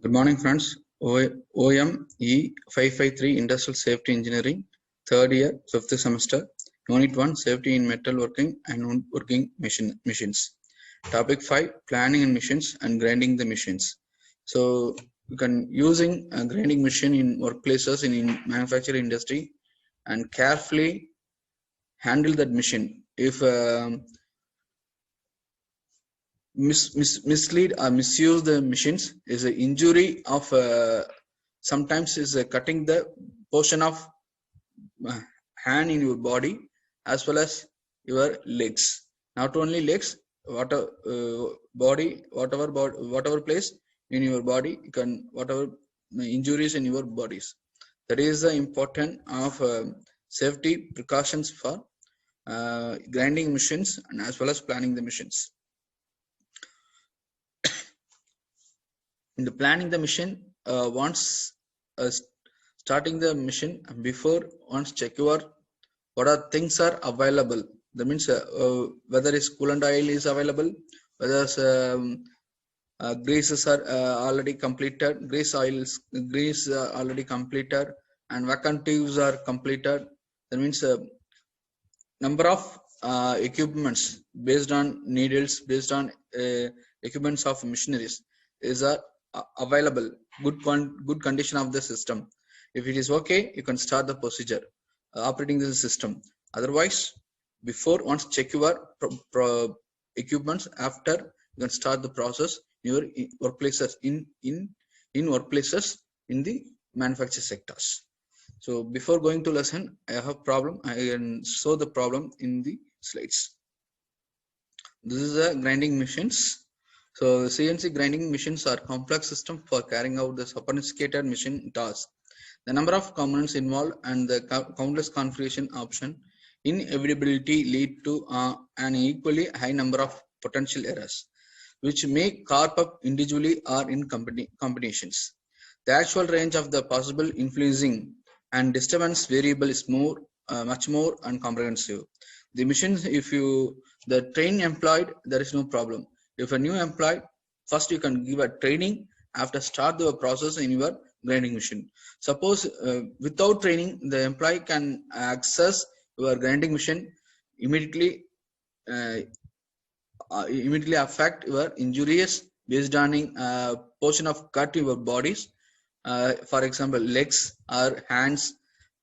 Good morning, friends. OM E553 Industrial Safety Engineering, third year, fifth semester, Unit 1 Safety in Metalworking and Woodworking Machines. Topic 5 Planning and Machines and Grinding the Machines. So, you can using a grinding machine in workplaces in manufacturing industry and carefully handle that machine. If mislead or misuse the machines is an injury of sometimes is cutting the portion of hand in your body as well as your legs. Not only legs, whatever place in your body, you can whatever injuries in your bodies. That is the important of safety precautions for grinding machines and as well as planning the machines. In the planning the machine, once starting the machine, before once check your what are things are available. That means whether is coolant oil is available, whether greases are already completed, grease already completed, and vacuum tubes are completed. That means number of equipments based on needles, based on equipments of machineries is available, good condition of the system. If it is okay, you can start the procedure operating the system. Otherwise, before once check your equipments, after you can start the process in your workplaces in workplaces in the manufacturing sectors. So before going to lesson, I have problem. I can show the problem in the slides. This is a grinding machines. So CNC grinding machines are complex system for carrying out the sophisticated machine tasks. The number of components involved and the countless configuration option inevitability lead to an equally high number of potential errors, which may carve up individually or in combinations. The actual range of the possible influencing and disturbance variable is much more comprehensive. The machine, if you the train employed, there is no problem. If a new employee, first you can give a training, after start the process in your grinding machine. Suppose without training, the employee can access your grinding machine immediately. Immediately affect your injuries based on portion of cut your bodies, for example legs or hands,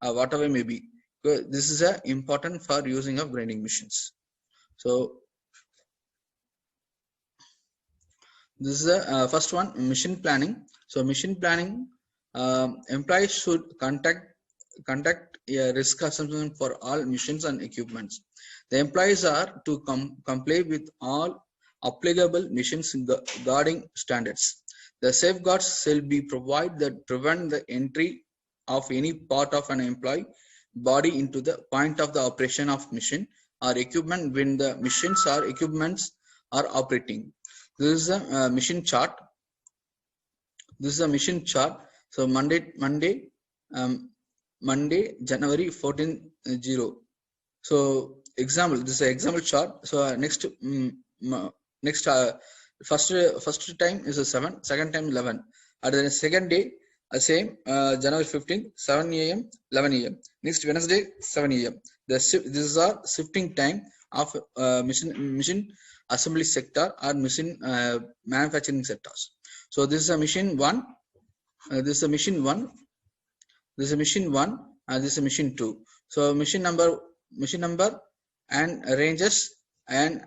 whatever may be. This is important for using of grinding machines. So this is the first one, machine planning. So machine planning, employees should conduct a risk assessment for all machines and equipments. The employees are to comply with all applicable machines guarding standards. The safeguards shall be provided that prevent the entry of any part of an employee body into the point of the operation of machine or equipment when the machines or equipments are operating. This is a machine chart. This is a machine chart. So Monday, January 14/0. So example, this is an example chart. So next first time is a 7, second time 11. At the second day, same January 15th, 7 a.m., 11 a.m. Next Wednesday, 7 a.m. This is our shifting time of machine assembly sector or machine manufacturing sectors. So this is a machine 1. This is a machine 1. This is a machine 1 and this is a machine 2. So machine number and ranges and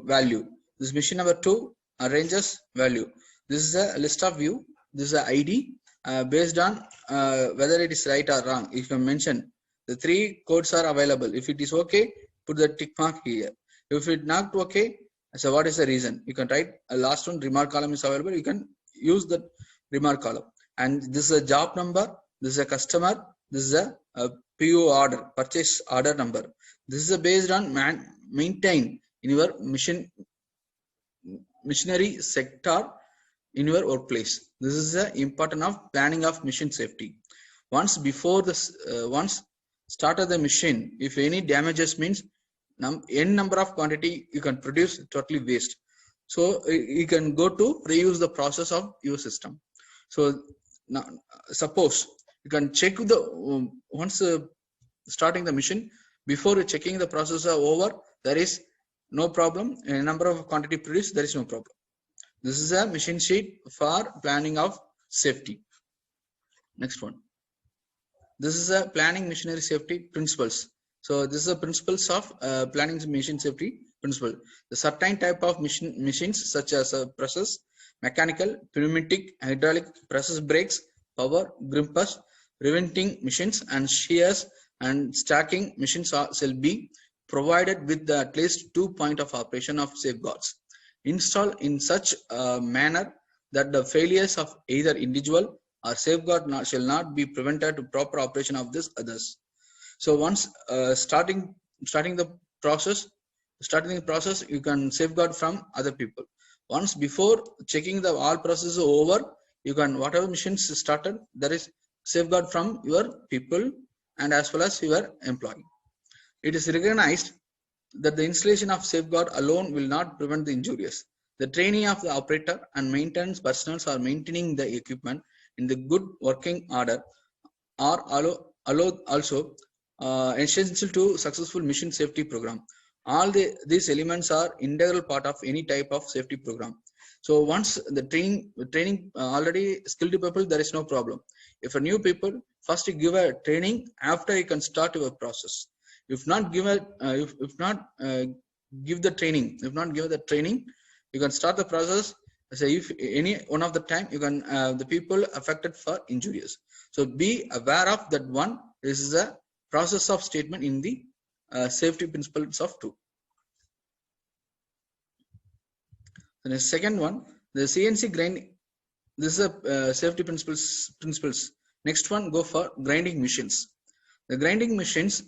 value. This machine number 2 ranges value. This is a list of view. This is a ID based on whether it is right or wrong. If you mention the 3 codes are available. If it is okay, put the tick mark here. If it not okay, so what is the reason? You can write a last one, remark column is available. You can use the remark column. And this is a job number. This is a customer. This is a PO order, purchase order number. This is based on maintain in your machinery sector in your workplace. This is the important of planning of machine safety. Once before this, once started the machine, if any damages means n number of quantity you can produce totally waste. So you can go to reuse the process of your system. So now, suppose you can check the once starting the machine, before checking the process are over, there is no problem. A number of quantity produced, there is no problem. This is a machine sheet for planning of safety. Next one. This is a planning machinery safety principles. So this is the principles of planning machine safety principle. The certain type of machines such as presses, mechanical, pneumatic, hydraulic, presses, brakes, power, grippers, preventing machines and shears and stacking machines shall be provided with at least 2 points of operation of safeguards installed in such a manner that the failures of either individual or safeguard shall not be prevented to proper operation of this others. So once starting the process, you can safeguard from other people. Once before checking the all process over, you can whatever machines started, there is safeguard from your people and as well as your employee. It is recognized that the installation of safeguard alone will not prevent the injuries. The training of the operator and maintenance personnel are maintaining the equipment in the good working order are also essential to successful mission safety program. All these elements are integral part of any type of safety program. So once the training already skilled people, there is no problem. If a new people, first you give a training, after you can start your process. If not give give the training, you can start the process. Say if any one of the time you can the people affected for injuries. So be aware of that one. This is a process of statement in the safety principles of 2. The second one, the CNC grinding. This is a safety principles. Next one, go for grinding machines. The grinding machines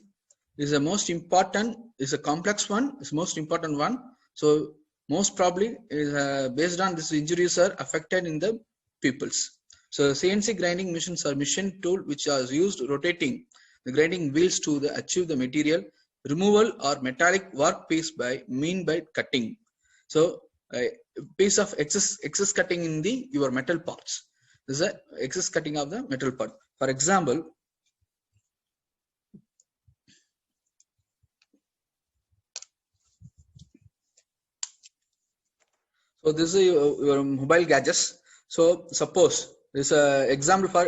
is the most important, is a complex one, is most important one. So most probably is based on this injuries are affected in the peoples. So CNC grinding machines are machine tool which are used rotating the grinding wheels to achieve the material removal or metallic workpiece by cutting. So a piece of excess cutting in the your metal parts. This is a excess cutting of the metal part. For example, so this is your mobile gadgets. So suppose this example for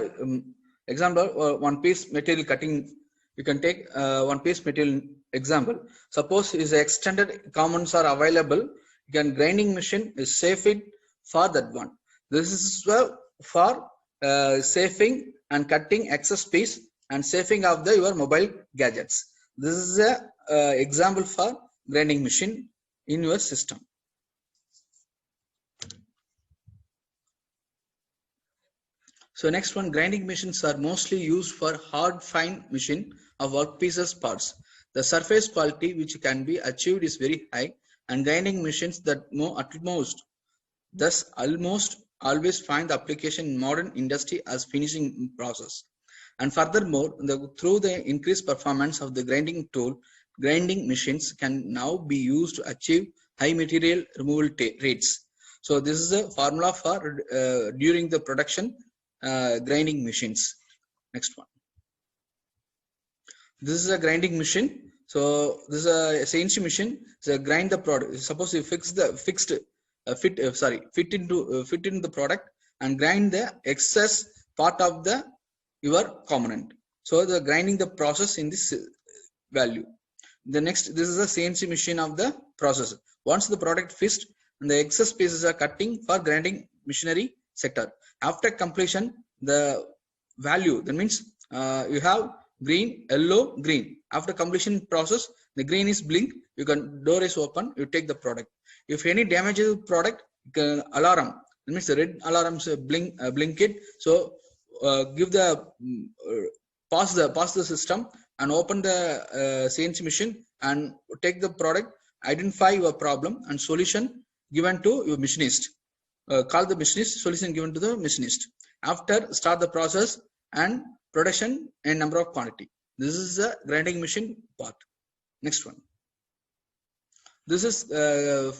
one piece material cutting. You can take one piece material example. Suppose is extended commons are available. You can grinding machine is safe it for that one. This is for saving and cutting excess piece and saving of the your mobile gadgets. This is a example for grinding machine in your system. So next one, grinding machines are mostly used for hard fine machine of workpieces parts. The surface quality which can be achieved is very high, and grinding machines that thus almost always find the application in modern industry as finishing process. And furthermore, through the increased performance of the grinding tool, grinding machines can now be used to achieve high material removal rates. So this is a formula for during the production grinding machines. Next one. This is a grinding machine. So this is a CNC machine. So grind the product. Suppose you fit into the product and grind the excess part of the your component. So the grinding the process in this value. The next, this is a CNC machine of the process. Once the product fixed, and the excess pieces are cutting for grinding machinery sector. After completion, the value, that means you have green, yellow, green. After completion process, the green is blink, you can, door is open, you take the product. If any damage is product, you can alarm, that means the red alarms blink it. So give the pass the system and open the CNC machine and take the product, identify your problem and solution given to your machinist. Call the machinist, solution given to the machinist. After start the process and production and number of quantity. This is the grinding machine part. Next one. This is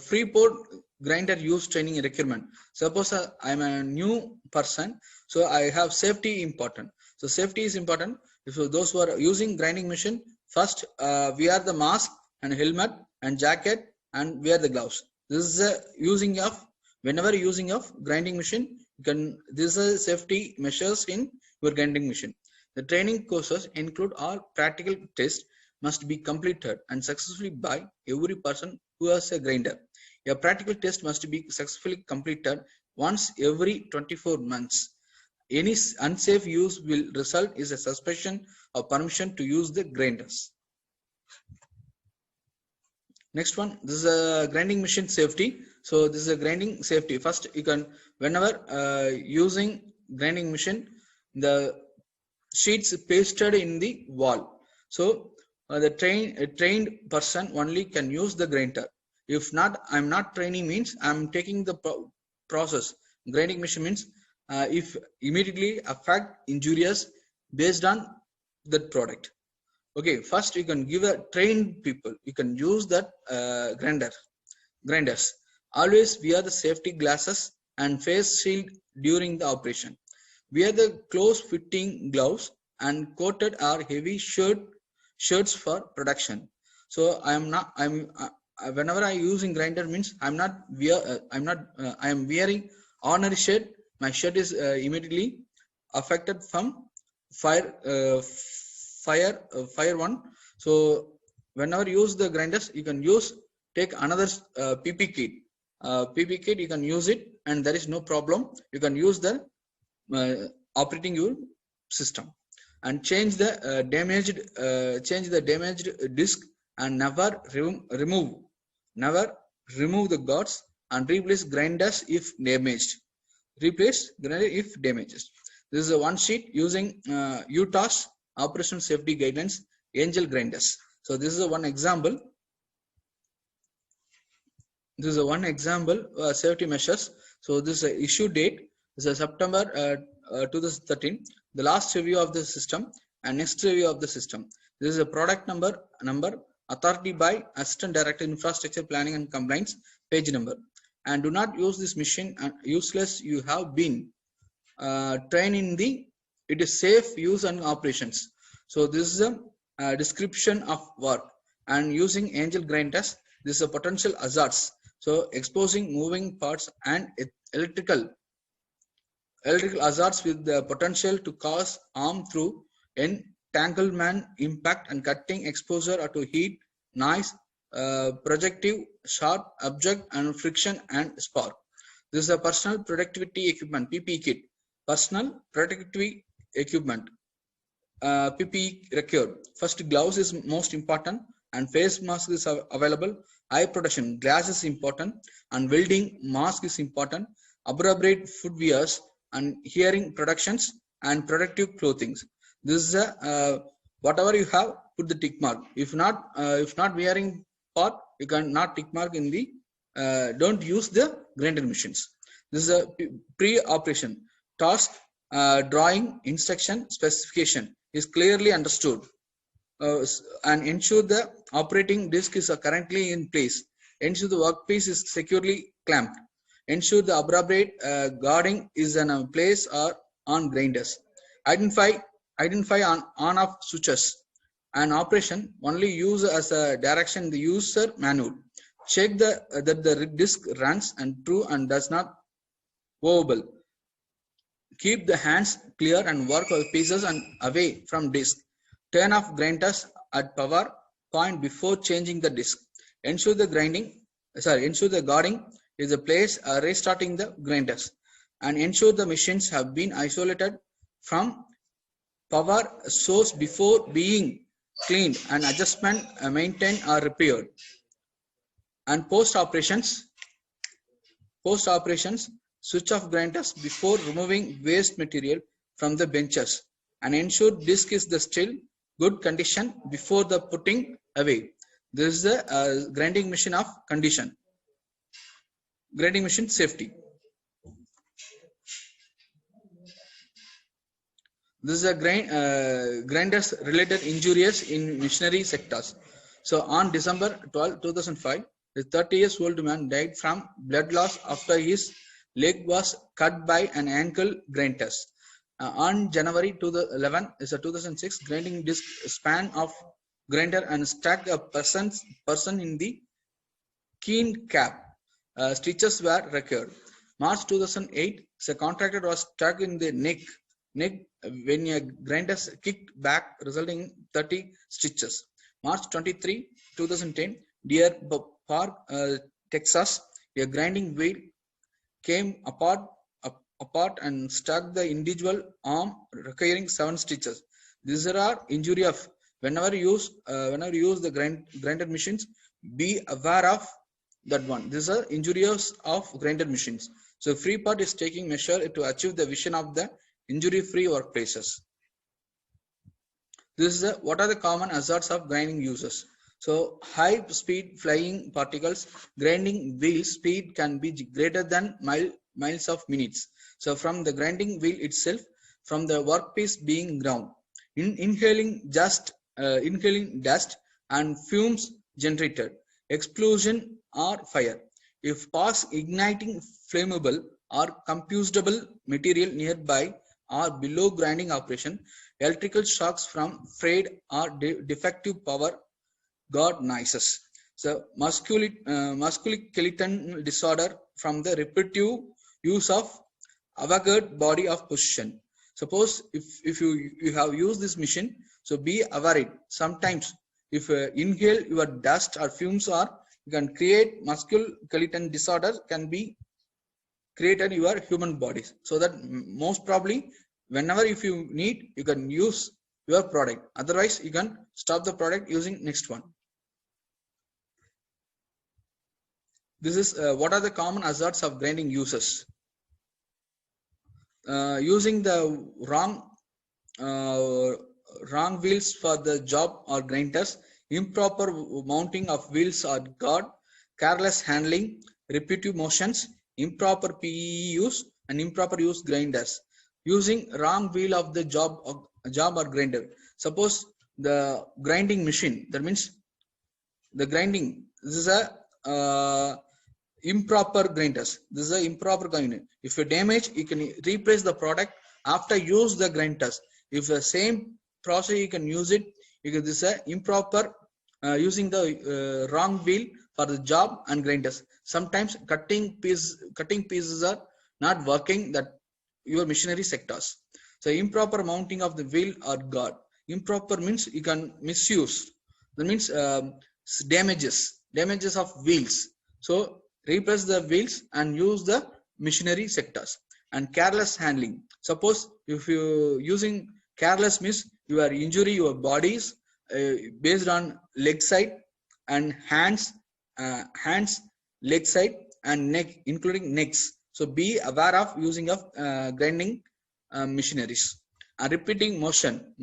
Freeport grinder use training requirement. Suppose I'm a new person, so I have safety important. So safety is important. So those who are using grinding machine, first wear the mask and helmet and jacket and wear the gloves. This is a using of, whenever using of grinding machine, you can, this is safety measures in your grinding machine. The training courses include all practical tests must be completed and successfully by every person who has a grinder. A practical test must be successfully completed once every 24 months. Any unsafe use will result in a suspension of permission to use the grinders. Next one, this is a grinding machine safety. So this is a grinding safety. First, you can, whenever using grinding machine, the sheets pasted in the wall. So the trained person only can use the grinder. If not, I'm not training means I'm taking the process. Grinding machine means if immediately affect injurious based on that product. Okay, first you can give a trained people. You can use that grinders. Always wear the safety glasses and face shield during the operation. Wear the close-fitting gloves and coated or heavy shirts for protection. So whenever I using grinder means I am wearing ordinary shirt. My shirt is immediately affected from fire one. So whenever you use the grinders, you can take another PP kit. PP kit you can use it and there is no problem. You can use the operating your system and change the damaged disc and never remove the guards and replace grinders if damaged. Replace grinder if damaged. This is a one sheet using Utah's operational safety guidelines, Angel grinders. So this is a one example. This is a one example safety measures. So this is a issue date. This is September 2013. The last review of the system and next review of the system. This is a product number, authority by Assistant Director Infrastructure Planning and Compliance, page number. And do not use this machine useless. You have been trained in the, it is safe use and operations. So this is a description of work and using Angel grinders. This is a potential hazards. So exposing moving parts and electrical hazards with the potential to cause harm through entanglement, impact and cutting, exposure to heat, noise, projective, sharp object and friction and spark. This is a personal productivity equipment, PPE kit. Personal productivity equipment, PPE required. First, gloves is most important and face mask is available. Eye protection, glass is important and welding mask is important. Appropriate footwears and hearing protections and protective clothing. This is a whatever you have, put the tick mark. If not wearing part, you can not tick mark in the don't use the grinder machines. This is a pre-operation task. Drawing instruction specification is clearly understood and ensure the operating disk is currently in place. Ensure the workpiece is securely clamped. Ensure the appropriate guarding is in place or on grinders. Identify on-off switches and operation only use as a direction in the user manual. Check that the disk runs and true and does not movable. Keep the hands clear and work with pieces and away from disk. Turn off grinders at power point before changing the disk. Ensure the guarding is a place restarting the grinders and ensure the machines have been isolated from power source before being cleaned and adjustment maintained or repaired. And post operations switch off grinders before removing waste material from the benches and ensure disk is still good condition before the putting away. This is the grinding machine of condition. Grinding machine safety. This is a grinders related injuries in machinery sectors. So on December 12, 2005, The 30 years old man died from blood loss after his leg was cut by an ankle grinder. On January 11, 2006, grinding disc span of grinder and struck a person in the keen cap. Stitches were required. March 2008, the contractor was struck in the neck when a grinder kicked back, resulting in 30 stitches. March 23, 2010, Deer Park, Texas, a grinding wheel came apart and struck the individual arm, requiring 7 stitches. These are injury of whenever you use the grinder machines, be aware of that one. These are injuries of grinder machines. So Freeport is taking measure to achieve the vision of the injury-free workplaces. This is what are the common hazards of grinding uses. So high speed flying particles, grinding wheel speed can be greater than miles of minutes. So from the grinding wheel itself, from the workpiece being ground, inhaling dust and fumes generated, explosion or fire. If pass igniting flammable or combustible material nearby or below grinding operation, electrical shocks from frayed or defective power got noises. So musculoskeletal disorder from the repetitive use of avaged body of position. Suppose if you have used this machine, so be aware it. Sometimes if inhale your dust or fumes, or you can create musculoskeletal disorder can be created in your human bodies. So that most probably whenever if you need, you can use your product. Otherwise you can stop the product using next one. This is what are the common hazards of grinding uses. Using the wrong wheels for the job or grinders, improper mounting of wheels or guard, careless handling, repetitive motions, improper PE use, and improper use grinders. Using wrong wheel of the job or grinder. Suppose the grinding machine, that means the grinding, this is a improper grinders. This is a improper grinder. If you damage, you can replace the product after use the grinders. If the same process you can use it, this is a improper using the wrong wheel for the job and grinders. Sometimes cutting pieces are not working, that your machinery sectors. So improper mounting of the wheel or guard. Improper means you can misuse. That means damages of wheels. So replace the wheels and use the machinery sectors. And careless handling. Suppose if you using careless means you are injuring your bodies based on leg side and hands, leg side and neck, including necks. So be aware of using of grinding machineries. And repeating motion,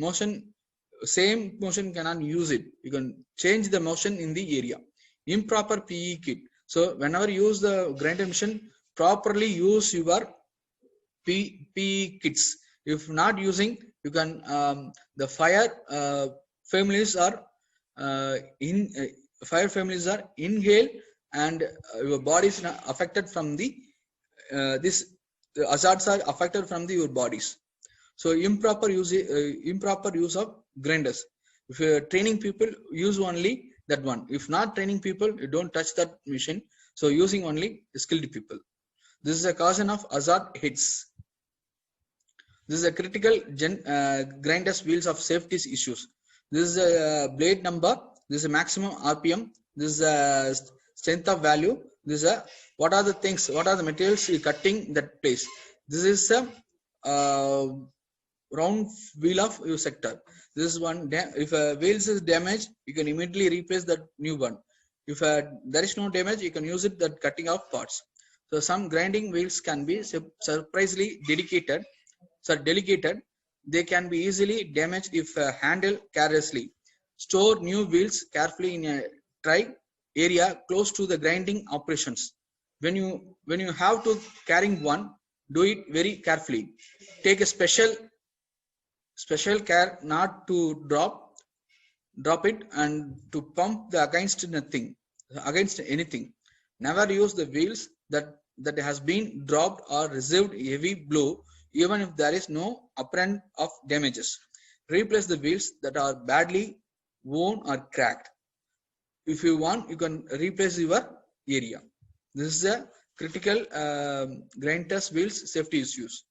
same motion cannot use it. You can change the motion in the area. Improper PE kit. So whenever you use the grinder machine, properly use your PE kits. If not using, you can the fire families are inhale and your body is affected from the this hazards are affected from your bodies. So improper use of grinders. If you're training people, use only that one. If not training people, you don't touch that machine. So using only skilled people. This is a cause of hazard hits. This is a critical grinders wheels of safety issues. This is a blade number. This is a maximum RPM. This is a strength of value. This is a what are the things, what are the materials you cutting that place. This is a round wheel of your sector. This is one. If a wheels is damaged, you can immediately replace that new one. If there is no damage, you can use it that cutting off parts. So some grinding wheels can be surprisingly delicate. They can be easily damaged if handled carelessly. Store new wheels carefully in a dry area close to the grinding operations. When you have to carrying one, do it very carefully. Take a special care not to drop it and to pump the against nothing. against anything. Never use the wheels that has been dropped or received heavy blow, even if there is no apparent of damages. Replace the wheels that are badly worn or cracked. If you want, you can replace your area. This is a critical grinder wheels safety issues.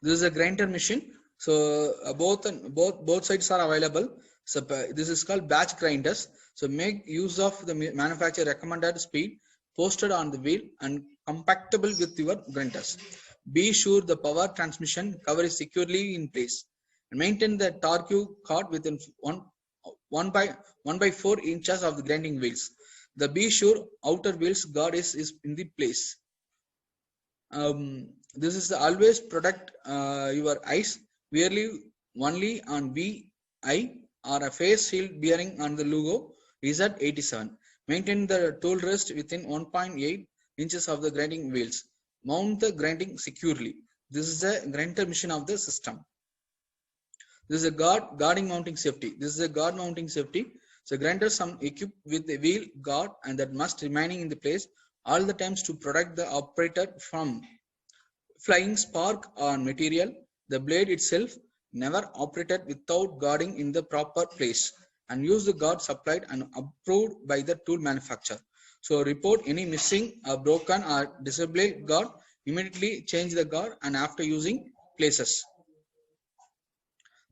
This is a grinder machine. So both sides are available. So this is called batch grinders. So make use of the manufacturer recommended speed posted on the wheel and compatible with your grinders. Be sure the power transmission cover is securely in place, and maintain the torque cord within 1 by 4 inches of the grinding wheels. The be sure outer wheels guard is in the place. This is the always protect your eyes. Wearly only on VI or a face shield bearing on the logo is at 87. Maintain the tool rest within 1.8 inches of the grinding wheels. Mount the grinding securely. This is a grinder machine of the system. This is a guarding mounting safety. This is a guard mounting safety. So grinders some equipped with a wheel guard and that must remaining in the place all the times to protect the operator from flying spark or material. The blade itself never operated without guarding in the proper place, and use the guard supplied and approved by the tool manufacturer. So report any missing or broken or disabled guard. Immediately change the guard and after using places.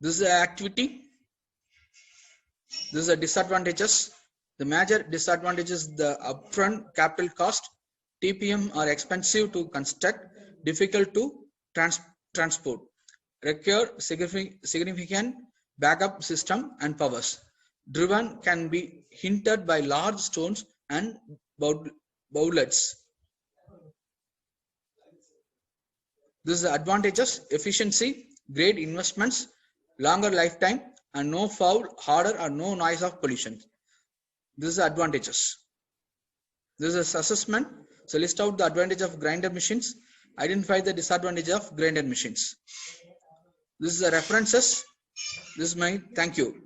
This is the activity. This is the disadvantages. The major disadvantages: the upfront capital cost, TPM are expensive to construct, difficult to transport, require significant backup system and powers. Driven can be hindered by large stones and boulettes. This is the advantages: efficiency, great investments, longer lifetime, and no foul, harder, or no noise of pollution. This is the advantages. This is assessment. So list out the advantage of grinder machines. Identify the disadvantage of grinder machines. This is the references. This is my thank you.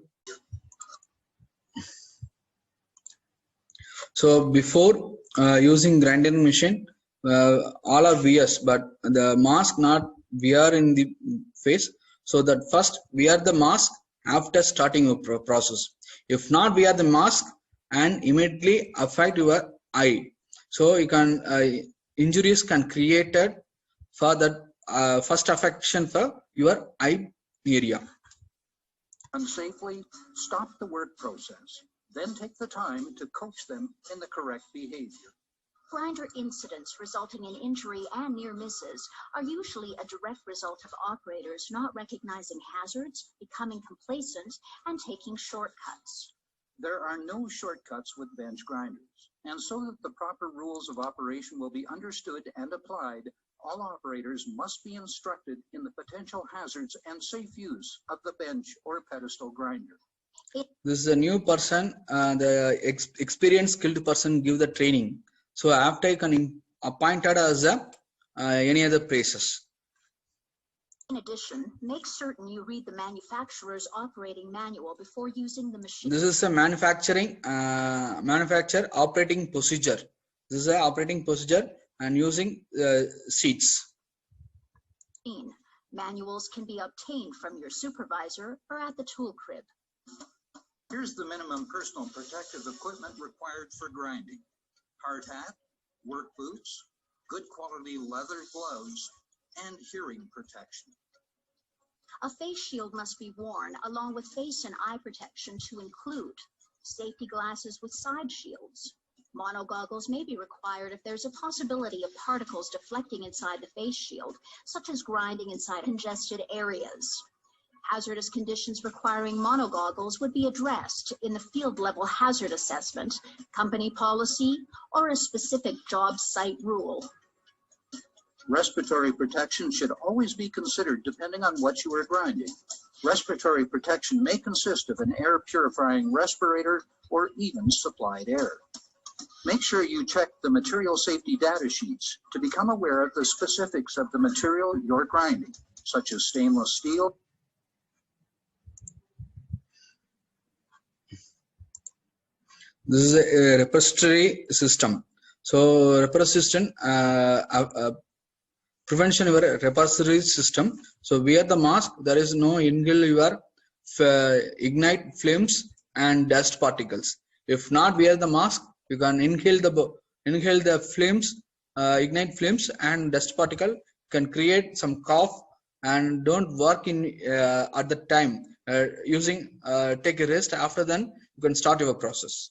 So before using grinder machine, all are wears, but the mask not wear in the face. So that first wear the mask after starting a process. If not wear the mask and immediately affect your eye. So you can injuries can created for that first affection for your eye area. Unsafely, stop the work process. Then take the time to coach them in the correct behavior. Grinder incidents resulting in injury and near misses are usually a direct result of operators not recognizing hazards, becoming complacent, and taking shortcuts. There are no shortcuts with bench grinders, and so that the proper rules of operation will be understood and applied, all operators must be instructed in the potential hazards and safe use of the bench or pedestal grinder. This is a new person, the experienced skilled person give the training. So after you can appointed as any other places. In addition, make certain you read the manufacturer's operating manual before using the machine. This is a manufacturer operating procedure. This is a operating procedure and using sheets. Manuals can be obtained from your supervisor or at the tool crib. Here's the minimum personal protective equipment required for grinding: hard hat, work boots, good quality leather gloves, and hearing protection. A face shield must be worn along with face and eye protection to include safety glasses with side shields. Mono goggles may be required if there's a possibility of particles deflecting inside the face shield, such as grinding inside congested areas. Hazardous conditions requiring mono goggles would be addressed in the field level hazard assessment, company policy, or a specific job site rule. Respiratory protection should always be considered depending on what you are grinding. Respiratory protection may consist of an air purifying respirator or even supplied air. Make sure you check the material safety data sheets to become aware of the specifics of the material you're grinding, such as stainless steel. This is a repository system. So repository system prevention your repository system. So via the mask, there is no inhale your ignite flames and dust particles. If not via the mask, you can inhale the flames, ignite flames and dust particle, can create some cough and don't work in at the time. Take a rest. After then, you can start your process.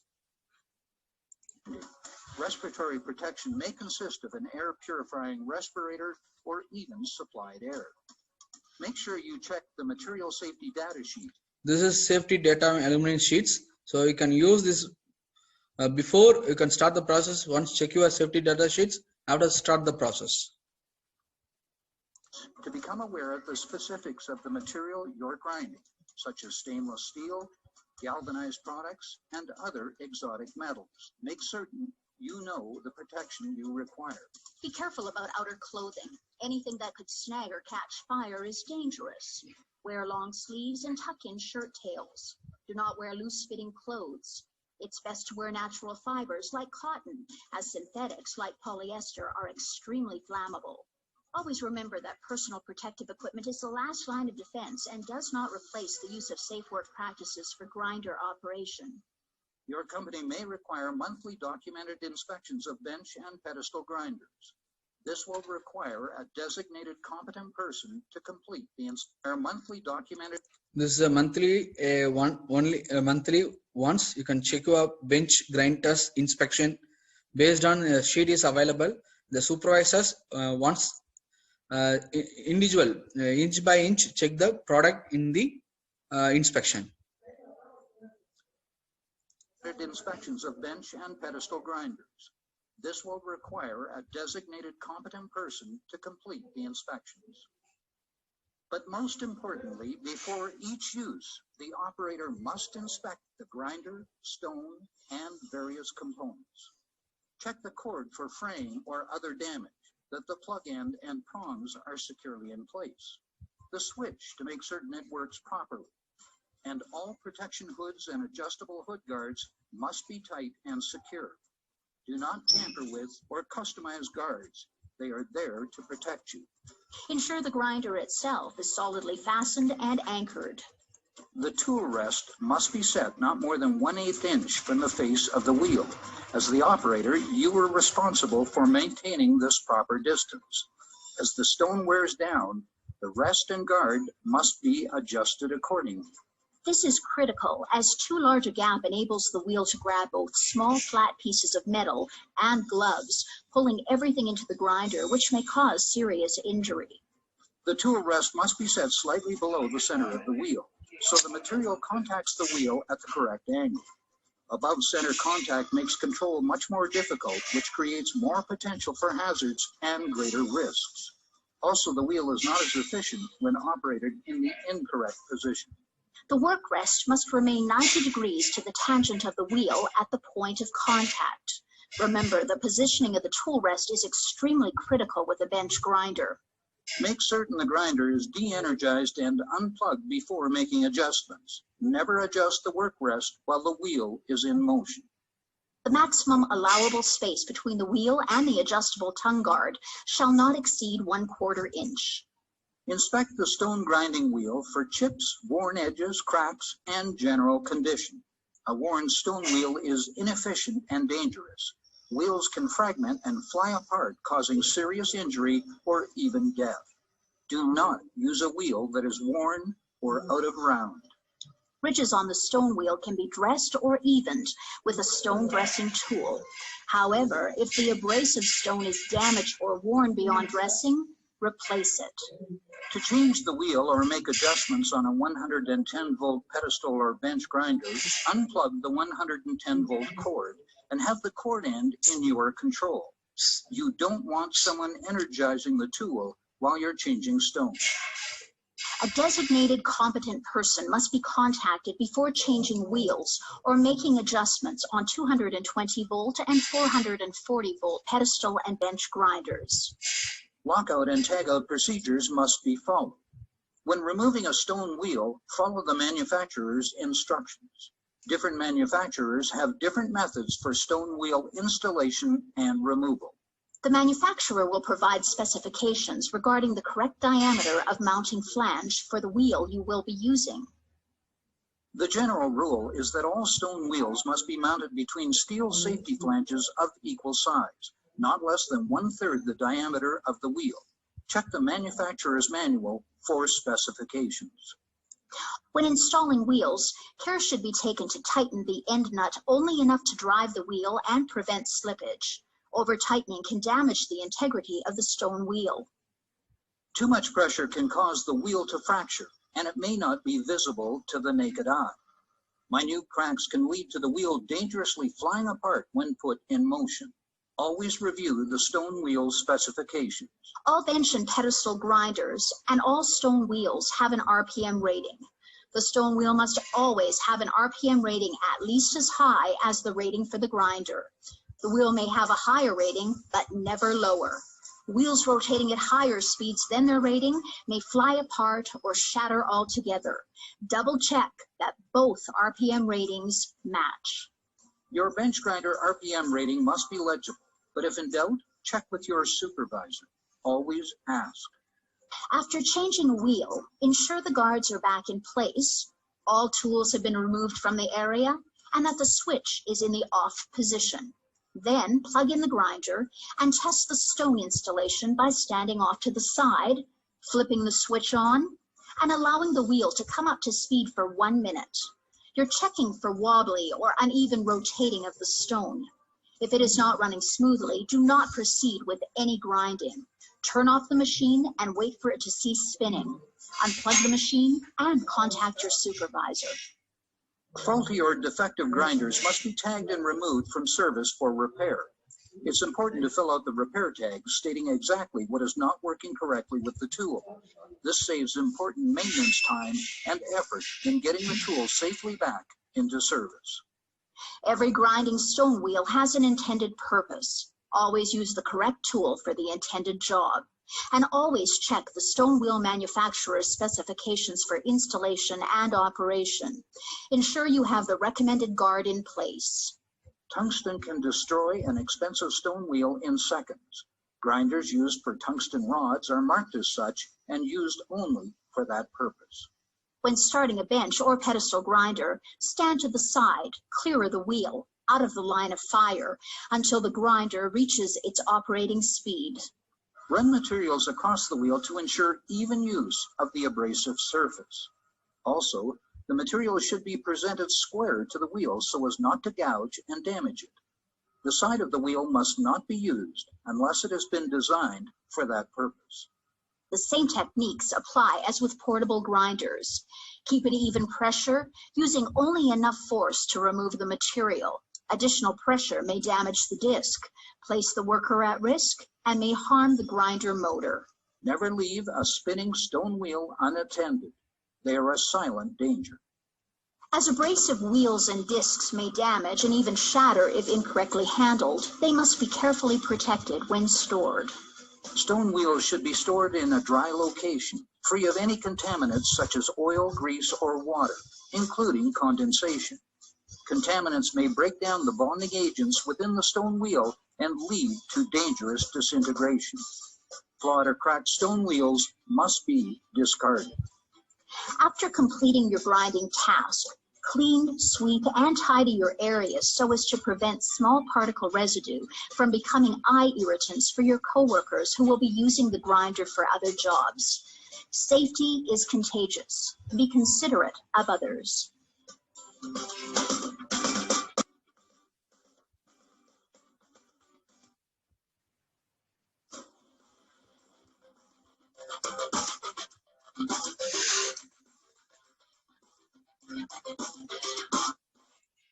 Respiratory protection may consist of an air purifying respirator or even supplied air. Make sure you check the material safety data sheet. This is safety data elimination sheets. So you can use this before you can start the process. Once check your safety data sheets, after start the process. To become aware of the specifics of the material you're grinding, such as stainless steel, galvanized products, and other exotic metals, make certain you know the protection you require. Be careful about outer clothing. Anything that could snag or catch fire is dangerous. Wear long sleeves and tuck in shirt tails. Do not wear loose-fitting clothes. It's best to wear natural fibers like cotton, as synthetics like polyester are extremely flammable. Always remember that personal protective equipment is the last line of defense and does not replace the use of safe work practices for grinder operation. Your company may require monthly documented inspections of bench and pedestal grinders. This will require a designated competent person to complete the monthly documented. This is a monthly monthly once you can check your bench grinders inspection based on a sheet is available. The supervisors once individual inch by inch check the product in the inspection. Inspections of bench and pedestal grinders. This will require a designated competent person to complete the inspections. But most importantly, before each use, the operator must inspect the grinder, stone, and various components. Check the cord for fraying or other damage, that the plug end and prongs are securely in place, the switch to make certain it works properly, and all protection hoods and adjustable hood guards must be tight and secure. Do not tamper with or customize guards. They are there to protect you. Ensure the grinder itself is solidly fastened and anchored. The tool rest must be set not more than 1/8 inch from the face of the wheel. As the operator, you are responsible for maintaining this proper distance. As the stone wears down, the rest and guard must be adjusted accordingly. This is critical, as too large a gap enables the wheel to grab both small flat pieces of metal and gloves, pulling everything into the grinder, which may cause serious injury. The tool rest must be set slightly below the center of the wheel, so the material contacts the wheel at the correct angle. Above center contact makes control much more difficult, which creates more potential for hazards and greater risks. Also, the wheel is not as efficient when operated in the incorrect position. The work rest must remain 90 degrees to the tangent of the wheel at the point of contact. Remember, the positioning of the tool rest is extremely critical with a bench grinder. Make certain the grinder is de-energized and unplugged before making adjustments. Never adjust the work rest while the wheel is in motion. The maximum allowable space between the wheel and the adjustable tongue guard shall not exceed 1/4 inch. Inspect the stone grinding wheel for chips, worn edges, cracks, and general condition. A worn stone wheel is inefficient and dangerous. Wheels can fragment and fly apart, causing serious injury or even death. Do not use a wheel that is worn or out of round. Ridges on the stone wheel can be dressed or evened with a stone dressing tool. However, if the abrasive stone is damaged or worn beyond dressing, replace it. To change the wheel or make adjustments on a 110-volt pedestal or bench grinder, unplug the 110-volt cord and have the cord end in your control. You don't want someone energizing the tool while you're changing stone. A designated competent person must be contacted before changing wheels or making adjustments on 220-volt and 440-volt pedestal and bench grinders. Lockout and tagout procedures must be followed. When removing a stone wheel, follow the manufacturer's instructions. Different manufacturers have different methods for stone wheel installation and removal. The manufacturer will provide specifications regarding the correct diameter of mounting flange for the wheel you will be using. The general rule is that all stone wheels must be mounted between steel safety flanges of equal size, not less than 1/3 the diameter of the wheel. Check the manufacturer's manual for specifications. When installing wheels, care should be taken to tighten the end nut only enough to drive the wheel and prevent slippage. Over-tightening can damage the integrity of the stone wheel. Too much pressure can cause the wheel to fracture, and it may not be visible to the naked eye. Minute cracks can lead to the wheel dangerously flying apart when put in motion. Always review the stone wheel specifications. All bench and pedestal grinders and all stone wheels have an RPM rating. The stone wheel must always have an RPM rating at least as high as the rating for the grinder. The wheel may have a higher rating, but never lower. Wheels rotating at higher speeds than their rating may fly apart or shatter altogether. Double check that both RPM ratings match. Your bench grinder RPM rating must be legible, but if in doubt, check with your supervisor. Always ask. After changing a wheel, ensure the guards are back in place, all tools have been removed from the area, and that the switch is in the off position. Then plug in the grinder and test the stone installation by standing off to the side, flipping the switch on, and allowing the wheel to come up to speed for 1 minute. You're checking for wobbly or uneven rotating of the stone. If it is not running smoothly, do not proceed with any grinding. Turn off the machine and wait for it to cease spinning. Unplug the machine and contact your supervisor. Faulty or defective grinders must be tagged and removed from service for repair. It's important to fill out the repair tag stating exactly what is not working correctly with the tool. This saves important maintenance time and effort in getting the tool safely back into service. Every grinding stone wheel has an intended purpose. Always use the correct tool for the intended job. And always check the stone wheel manufacturer's specifications for installation and operation. Ensure you have the recommended guard in place. Tungsten can destroy an expensive stone wheel in seconds. Grinders used for tungsten rods are marked as such and used only for that purpose. When starting a bench or pedestal grinder, stand to the side, clear of the wheel, out of the line of fire, until the grinder reaches its operating speed. Run materials across the wheel to ensure even use of the abrasive surface. Also, the material should be presented square to the wheel so as not to gouge and damage it. The side of the wheel must not be used unless it has been designed for that purpose. The same techniques apply as with portable grinders. Keep an even pressure, using only enough force to remove the material. Additional pressure may damage the disc, place the worker at risk, and may harm the grinder motor. Never leave a spinning stone wheel unattended. They are a silent danger. As abrasive wheels and discs may damage and even shatter if incorrectly handled, they must be carefully protected when stored. Stone wheels should be stored in a dry location, free of any contaminants such as oil, grease, or water, including condensation. Contaminants may break down the bonding agents within the stone wheel and lead to dangerous disintegration. Flawed or cracked stone wheels must be discarded. After completing your grinding task, clean, sweep, and tidy your areas so as to prevent small particle residue from becoming eye irritants for your coworkers who will be using the grinder for other jobs. Safety is contagious. Be considerate of others.